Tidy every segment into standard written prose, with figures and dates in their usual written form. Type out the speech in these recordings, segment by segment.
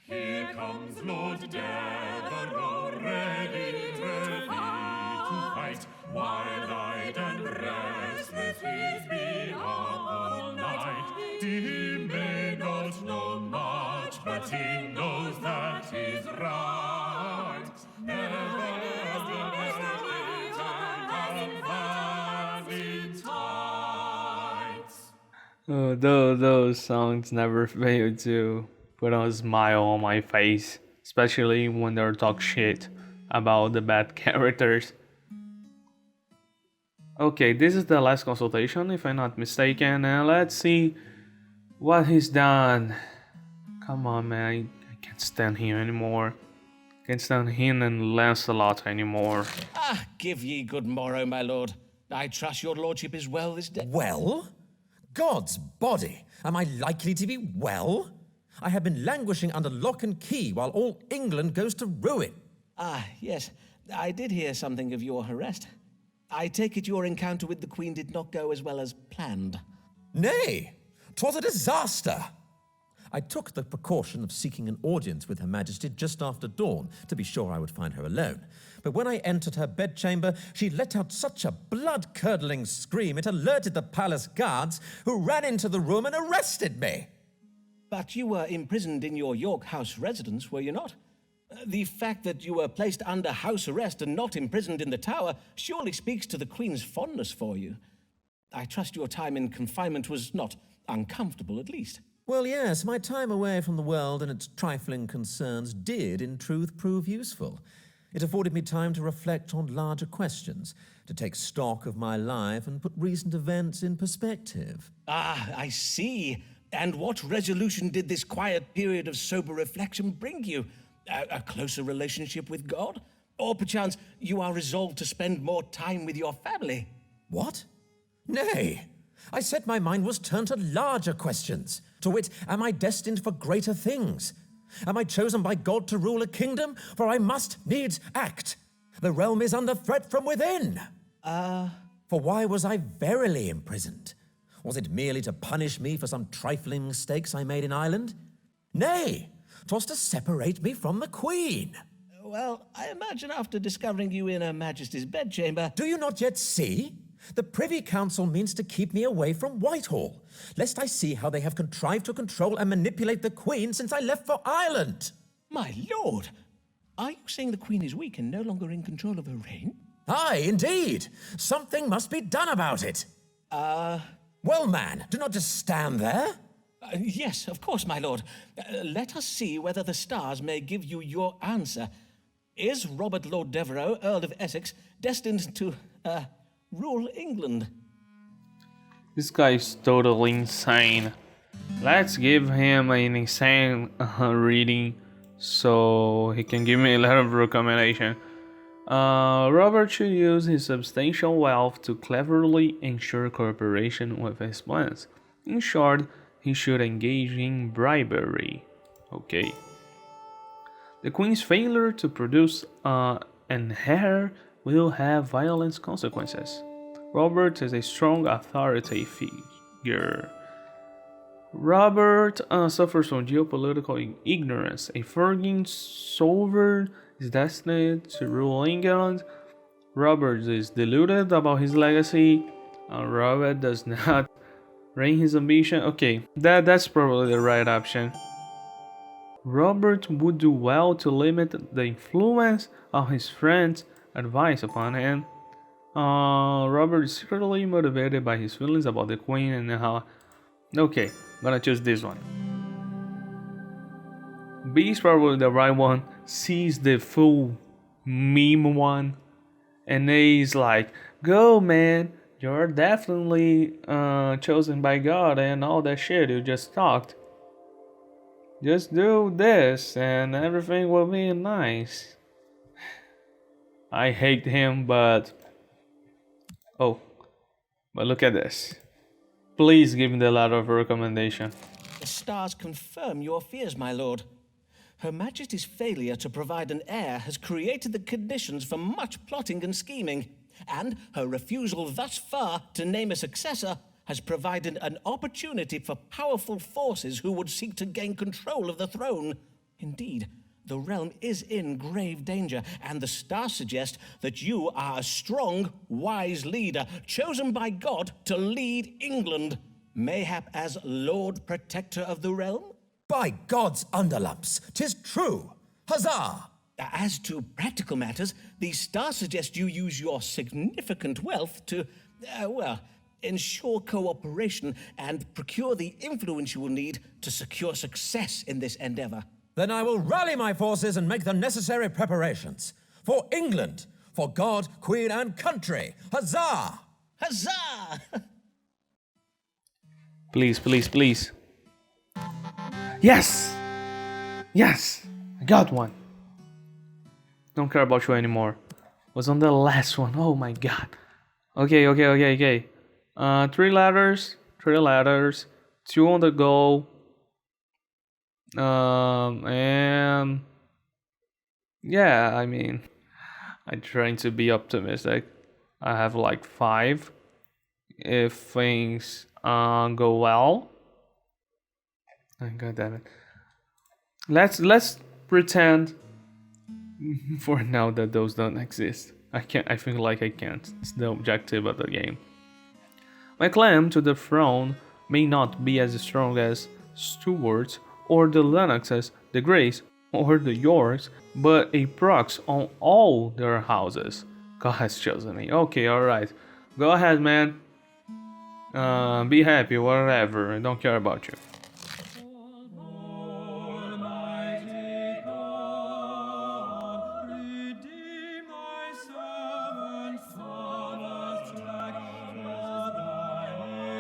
Here comes Lord Devereux, ready to fight. Wild-eyed and restless, he's been up all night. He may not know much, but he knows that he's right. Oh, those songs never fail to put a smile on my face, especially when they talk shit about the bad characters. Okay, this is the last consultation, if I'm not mistaken, and let's see what he's done. Come on, man, I can't stand him anymore. Can't stand him and Lancelot anymore. Ah, give ye good morrow, my lord. I trust your lordship is well this day. Well? God's body, am I likely to be well? I have been languishing under lock and key while all England goes to ruin. Ah, yes, I did hear something of your arrest. I take it your encounter with the Queen did not go as well as planned. Nay, 'twas a disaster. I took the precaution of seeking an audience with Her Majesty just after dawn to be sure I would find her alone. But when I entered her bedchamber, she let out such a blood-curdling scream it alerted the palace guards, who ran into the room and arrested me. But you were imprisoned in your York House residence, were you not? The fact that you were placed under house arrest and not imprisoned in the Tower surely speaks to the Queen's fondness for you. I trust your time in confinement was not uncomfortable, at least. Well, yes, my time away from the world and its trifling concerns did, in truth, prove useful. It afforded me time to reflect on larger questions, to take stock of my life and put recent events in perspective. Ah, I see. And what resolution did this quiet period of sober reflection bring you? A closer relationship with God? Or perchance you are resolved to spend more time with your family? What? Nay, I said my mind was turned to larger questions. To wit, am I destined for greater things? Am I chosen by God to rule a kingdom? For I must needs act. The realm is under threat from within. For why was I verily imprisoned? Was it merely to punish me for some trifling mistakes I made in Ireland? Nay, 'twas to separate me from the Queen. Well, I imagine after discovering you in Her Majesty's bedchamber... Do you not yet see? The Privy Council means to keep me away from Whitehall, lest I see how they have contrived to control and manipulate the Queen since I left for Ireland. My lord, are you saying the Queen is weak and no longer in control of her reign? Aye, indeed. Something must be done about it. Well, man, do not just stand there. Yes, of course, my lord. Let us see whether the stars may give you your answer. Is Robert Lord Devereux, Earl of Essex, destined to, rule England? This guy is totally insane. Let's give him an insane reading so he can give me a lot of recommendation. Robert should use his substantial wealth to cleverly ensure cooperation with his plans. In short, he should engage in bribery. Okay. The Queen's failure to produce an heir will have violent consequences. Robert is a strong authority figure. Robert suffers from geopolitical ignorance. A foreign sovereign is destined to rule England. Robert is deluded about his legacy. Robert does not rein his ambition. Okay, that's probably the right option. Robert would do well to limit the influence of his friends' advice upon him. Robert is secretly motivated by his feelings about the Queen and how... Okay, I'm gonna choose this one. B is probably the right one. C is the full meme one. And A is like, go man, you're definitely chosen by God and all that shit you just talked. Just do this and everything will be nice. I hate him, but... Oh, but look at this. Please give me the letter of recommendation. The stars confirm your fears, my lord. Her Majesty's failure to provide an heir has created the conditions for much plotting and scheming, and her refusal thus far to name a successor has provided an opportunity for powerful forces who would seek to gain control of the throne. Indeed, the realm is in grave danger, and the stars suggest that you are a strong, wise leader, chosen by God to lead England, mayhap as Lord Protector of the realm? By God's underlumps, 'tis true. Huzzah! As to practical matters, the stars suggest you use your significant wealth to, ensure cooperation and procure the influence you will need to secure success in this endeavor. Then I will rally my forces and make the necessary preparations. For England, for God, Queen, and country. Huzzah! Huzzah! Please, please, please. Yes! Yes! I got one. Don't care about you anymore. Was on the last one. Oh my god. Okay. 3 letters. 2 on the go. And yeah, I mean, I'm trying to be optimistic. I have like 5. If things go well. Oh, god damn it. Let's pretend for now that those don't exist. I feel like I can't. It's the objective of the game. My claim to the throne may not be as strong as Stuart's or the Lennoxes, the Greys, or the Yorks, but a prox on all their houses. God has chosen me. Okay, alright. Go ahead, man. Be happy, whatever. I don't care about you. Almighty God, redeem thy servants from us track, for thy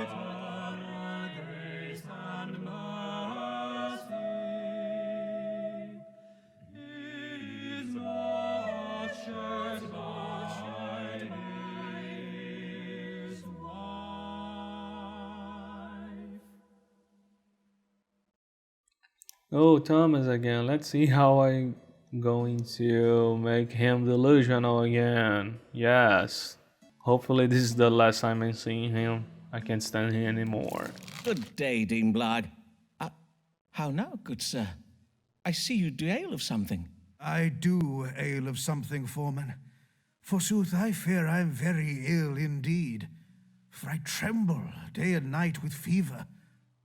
eternal grace and mercy is not shed by his wife. Oh, Thomas again. Let's see how I'm going to make him delusional again. Yes. Hopefully this is the last time I'm seeing him. I can't stand him anymore. Good day, Dean Blard. How now, good sir? I see you do ale of something. I do ail of something, Foreman. Forsooth, I fear I am very ill indeed, for I tremble day and night with fever,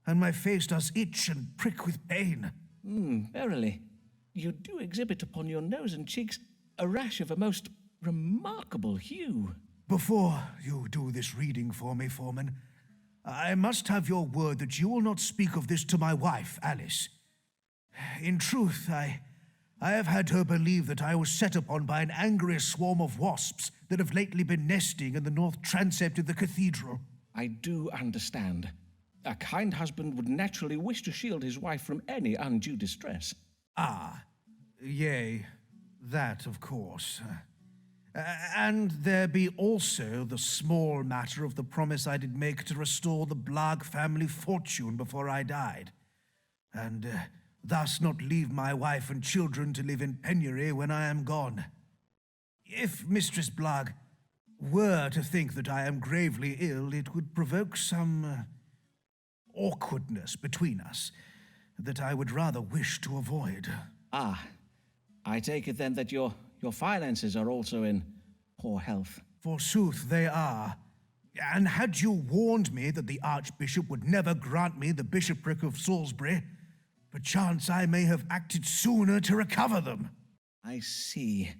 and my face does itch and prick with pain. Verily, you do exhibit upon your nose and cheeks a rash of a most remarkable hue. Before you do this reading for me, Foreman, I must have your word that you will not speak of this to my wife, Alice. In truth, I have had her believe that I was set upon by an angry swarm of wasps that have lately been nesting in the north transept of the cathedral. I do understand. A kind husband would naturally wish to shield his wife from any undue distress. Ah, yea, that of course. And there be also the small matter of the promise I did make to restore the Blag family fortune before I died, and thus not leave my wife and children to live in penury when I am gone. If Mistress Blag were to think that I am gravely ill, it would provoke some awkwardness between us that I would rather wish to avoid. Ah, I take it then that your finances are also in poor health. Forsooth they are. And had you warned me that the Archbishop would never grant me the bishopric of Salisbury, perchance I may have acted sooner to recover them. I see.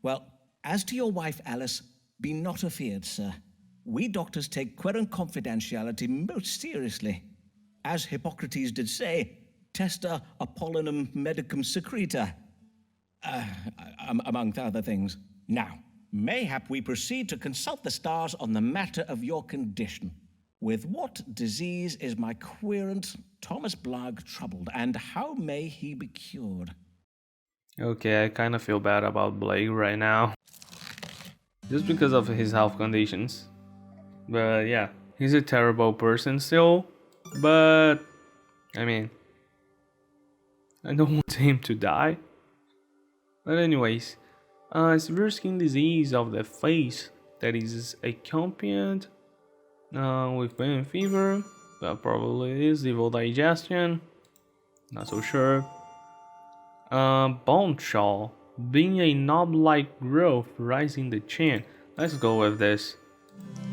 Well, as to your wife, Alice, be not afeard, sir. We doctors take querent confidentiality most seriously. As Hippocrates did say, testa Apollinum medicum secreta, among other things. Now, mayhap we proceed to consult the stars on the matter of your condition. With what disease is my querent Thomas Blag troubled, and how may he be cured? Okay, I kind of feel bad about Blake right now. Just because of his health conditions. But yeah, he's a terrible person still. But, I mean, I don't want him to die. But anyways, severe skin disease of the face that is accompanied with pain and fever. That probably is evil digestion. Not so sure. Bone shawl. Being a knob-like growth rising the chin. Let's go with this.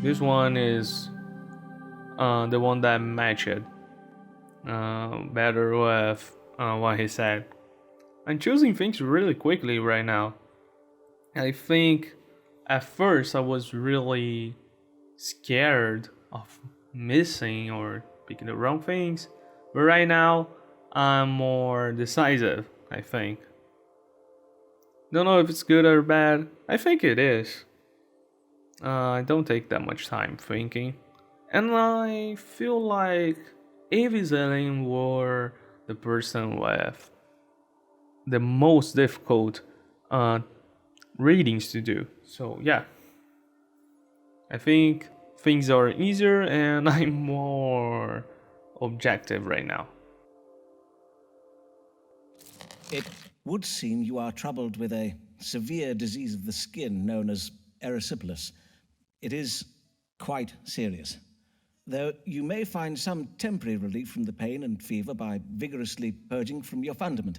This one is the one that matched better with what he said. I'm choosing things really quickly right now. I think at first I was really scared of missing or picking the wrong things, but right now I'm more decisive, I think. Don't know if it's good or bad. I think it is. I don't take that much time thinking. And I feel like Avis Ellen were the person with the most difficult readings to do. So yeah, I think things are easier and I'm more objective right now. It would seem you are troubled with a severe disease of the skin known as erysipelas. It is quite serious. Though you may find some temporary relief from the pain and fever by vigorously purging from your fundament.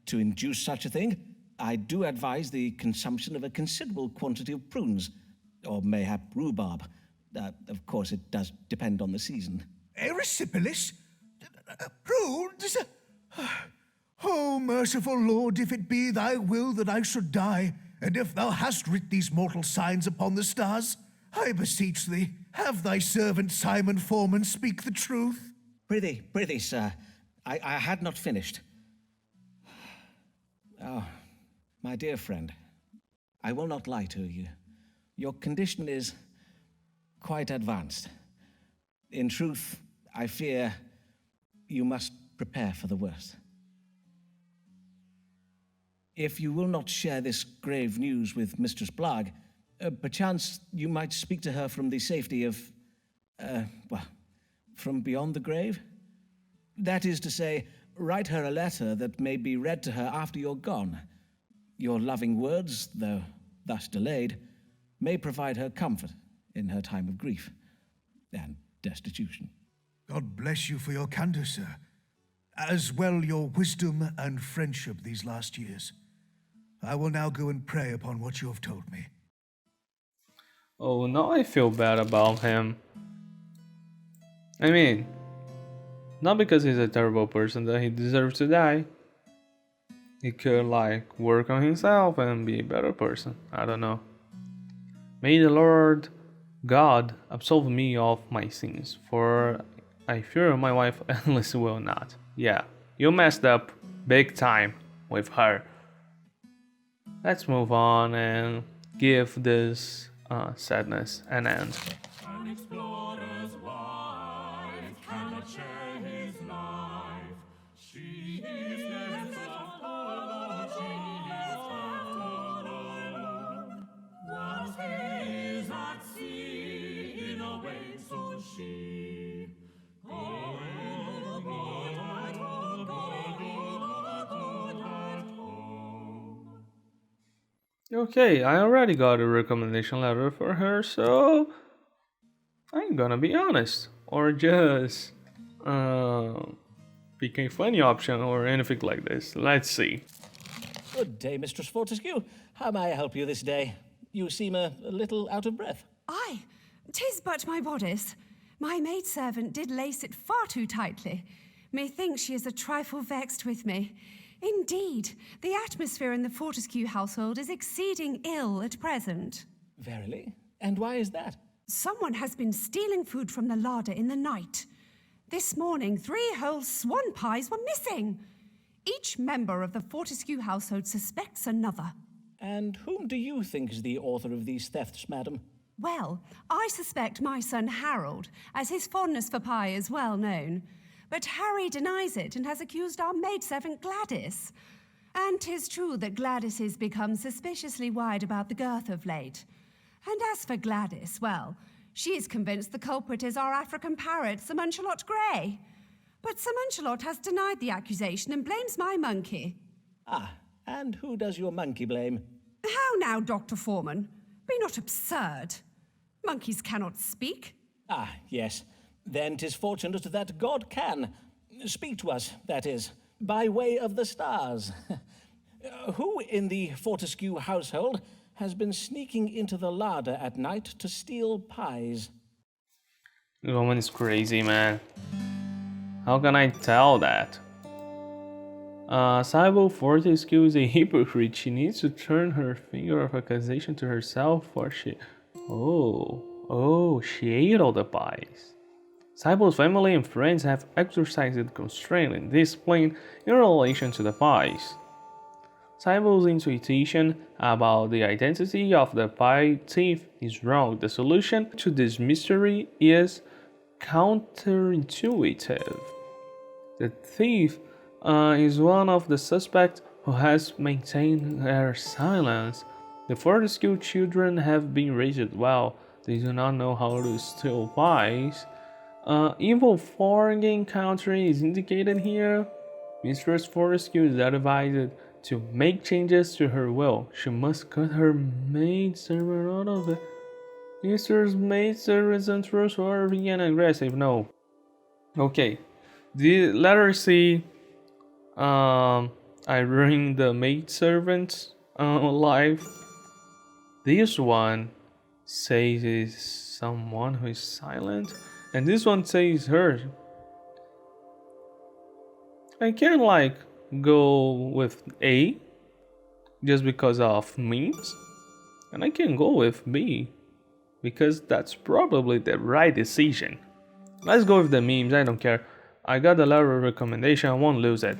To induce such a thing, I do advise the consumption of a considerable quantity of prunes, or mayhap rhubarb. Of course, it does depend on the season. Erysipelas? Prunes? Oh, merciful Lord, if it be thy will that I should die, and if thou hast writ these mortal signs upon the stars, I beseech thee, have thy servant Simon Foreman speak the truth. Prithee, sir, I had not finished. Oh, my dear friend, I will not lie to you. Your condition is quite advanced. In truth, I fear you must prepare for the worst. If you will not share this grave news with Mistress Blagg, perchance you might speak to her from the safety of, from beyond the grave? That is to say, write her a letter that may be read to her after you're gone. Your loving words, though thus delayed, may provide her comfort in her time of grief and destitution. God bless you for your candor, sir, as well your wisdom and friendship these last years. I will now go and pray upon what you have told me. Oh, now I feel bad about him. I mean, not because he's a terrible person that he deserves to die. He could, like, work on himself and be a better person. I don't know. May the Lord God absolve me of my sins, for I fear my wife Alice will not. Yeah, you messed up big time with her. Let's move on and give this sadness an end. An explorer's wife cannot share his life. She is left alone. She is left alone. Once he is at sea, in a wake so she. Oh, God at home, God at home. Okay, I already got a recommendation letter for her, so I'm gonna be honest, or just pick a funny option or anything like this. Let's see. Good day, Mistress Fortescue. How may I help you this day? You seem a little out of breath. Aye, 'tis but my bodice. My maidservant did lace it far too tightly. Methinks she is a trifle vexed with me. Indeed, the atmosphere in the Fortescue household is exceeding ill at present. Verily? And why is that? Someone has been stealing food from the larder in the night. This morning, 3 whole swan pies were missing. Each member of the Fortescue household suspects another. And whom do you think is the author of these thefts, madam? Well, I suspect my son Harold, as his fondness for pie is well known. But Harry denies it and has accused our maidservant Gladys. And 'tis true that Gladys has become suspiciously wide about the girth of late. And as for Gladys, well, she is convinced the culprit is our African parrot, Sir Muncelot Grey. But Sir Muncelot has denied the accusation and blames my monkey. Ah, and who does your monkey blame? How now, Dr. Foreman? Be not absurd. Monkeys cannot speak. Ah, yes. Then 'tis fortunate that God can. Speak to us, that is. by way of the stars. Who in the Fortescue household has been sneaking into the larder at night to steal pies? The woman is crazy, man. How can I tell that? Sybil Fortescue is a hypocrite. She needs to turn her finger of accusation to herself, for she... Oh, she ate all the pies. Sybil's family and friends have exercised constraint and discipline in relation to the pies. Sybil's intuition about the identity of the pie thief is wrong. The solution to this mystery is counterintuitive. The thief is one of the suspects who has maintained their silence. The Fortescue children have been raised well. They do not know how to steal pies. Evil foreign country is indicated here. Mistress Fortescue is advised to make changes to her will. She must cut her maidservant out of it. Mistress maidservant is untrustworthy and aggressive. No. Okay. The letter C. I ruined the maidservant's life. This one says is someone who is silent, and this one says her. I can't like go with A just because of memes, and I can go with B because that's probably the right decision. Let's go with the memes. I don't care. I got the letter of recommendation. I won't lose it.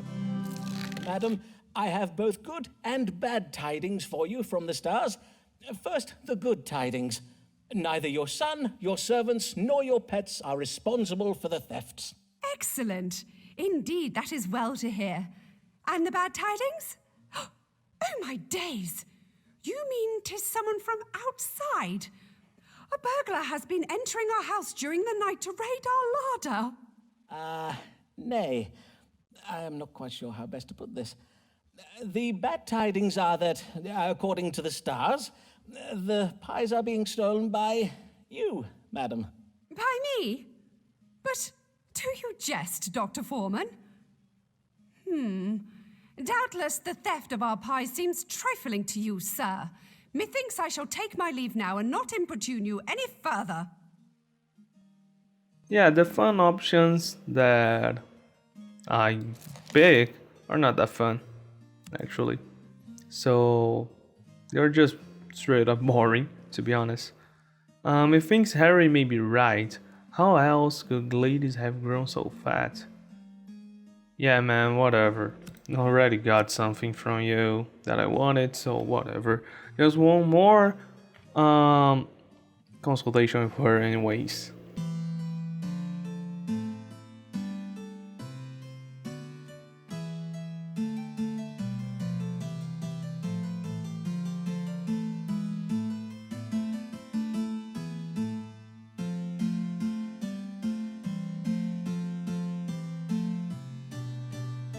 Madam, I have both good and bad tidings for you from the stars. First, the good tidings. Neither your son, your servants, nor your pets are responsible for the thefts. Excellent. Indeed, that is well to hear. And the bad tidings? Oh, my days. You mean 'tis someone from outside? A burglar has been entering our house during the night to raid our larder. Nay, I am not quite sure how best to put this. The bad tidings are that, according to the stars, the pies are being stolen by you, madam. By me? But do you jest, Dr. Foreman? Doubtless the theft of our pies seems trifling to you, sir. Methinks I shall take my leave now and not importune you any further. Yeah, the fun options that I pick are not that fun, actually. So they're just straight up boring, to be honest. It thinks Harry may be right. How else could ladies have grown so fat? Yeah, man, whatever. I already got something from you that I wanted, so whatever. Just one more consultation with her anyways.